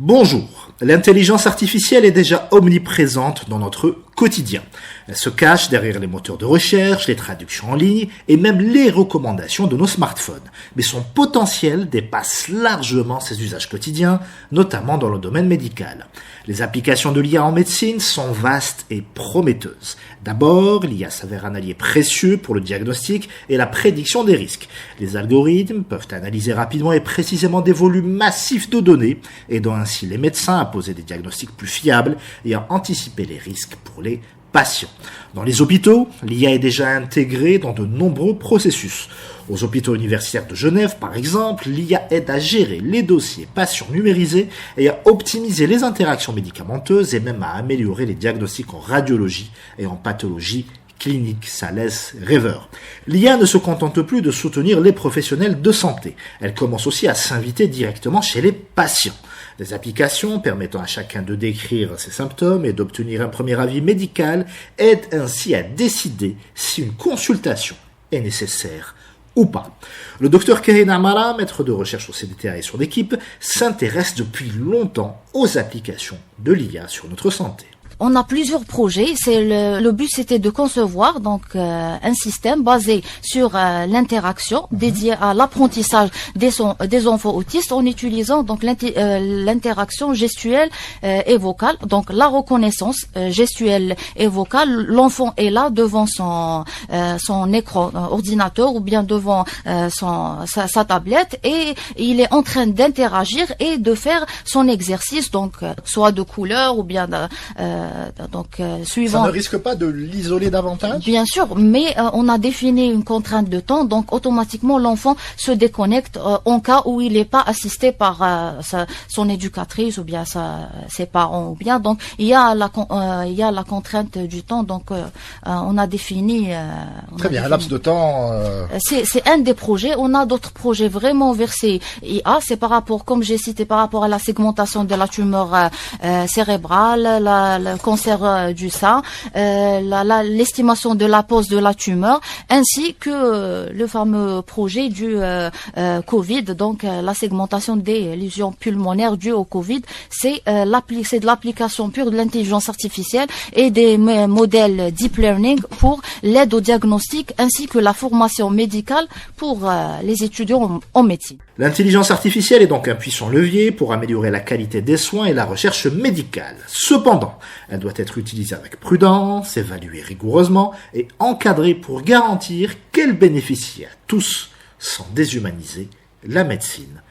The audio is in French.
Bonjour, l'intelligence artificielle est déjà omniprésente dans notre quotidien. Elle se cache derrière les moteurs de recherche, les traductions en ligne et même les recommandations de nos smartphones. Mais son potentiel dépasse largement ses usages quotidiens, notamment dans le domaine médical. Les applications de l'IA en médecine sont vastes et prometteuses. D'abord, l'IA s'avère un allié précieux pour le diagnostic et la prédiction des risques. Les algorithmes peuvent analyser rapidement et précisément des volumes massifs de données, aidant ainsi les médecins à poser des diagnostics plus fiables et à anticiper les risques pour les patients. Dans les hôpitaux, l'IA est déjà intégrée dans de nombreux processus. Aux hôpitaux universitaires de Genève, par exemple, l'IA aide à gérer les dossiers patients numérisés et à optimiser les interactions médicamenteuses et même à améliorer les diagnostics en radiologie et en pathologie clinique. Ça laisse rêveur. L'IA ne se contente plus de soutenir les professionnels de santé. Elle commence aussi à s'inviter directement chez les patients. Des applications permettant à chacun de décrire ses symptômes et d'obtenir un premier avis médical aident ainsi à décider si une consultation est nécessaire ou pas. Le docteur Karim Amara, maître de recherche au CDTA et son équipe, s'intéresse depuis longtemps aux applications de l'IA sur notre santé. On a plusieurs projets. Le but, c'était de concevoir un système basé sur l'interaction dédié à l'apprentissage des enfants autistes en utilisant l'interaction gestuelle et vocale. Donc la reconnaissance gestuelle et vocale. L'enfant est là devant son écran ordinateur ou bien devant sa tablette et il est en train d'interagir et de faire son exercice, soit de couleur ou bien suivant. Ça ne risque pas de l'isoler davantage? Bien sûr, mais on a défini une contrainte de temps, donc automatiquement l'enfant se déconnecte en cas où il n'est pas assisté par son éducatrice ou bien ses parents ou bien. Donc il y a la contrainte du temps, donc on a défini. Très bien, un laps de temps. C'est un des projets. On a d'autres projets vraiment versés IA. C'est par rapport, comme j'ai cité, par rapport à la segmentation de la tumeur cérébrale, le cancer du sein, l'estimation de la pose de la tumeur, ainsi que le fameux projet du Covid, donc la segmentation des lésions pulmonaires dues au Covid. C'est de l'application pure de l'intelligence artificielle et des modèles deep learning pour l'aide au diagnostic ainsi que la formation médicale pour les étudiants en médecine. L'intelligence artificielle est donc un puissant levier pour améliorer la qualité des soins et la recherche médicale. Cependant, elle doit être utilisée avec prudence, évaluée rigoureusement et encadrée pour garantir qu'elle bénéficie à tous sans déshumaniser la médecine.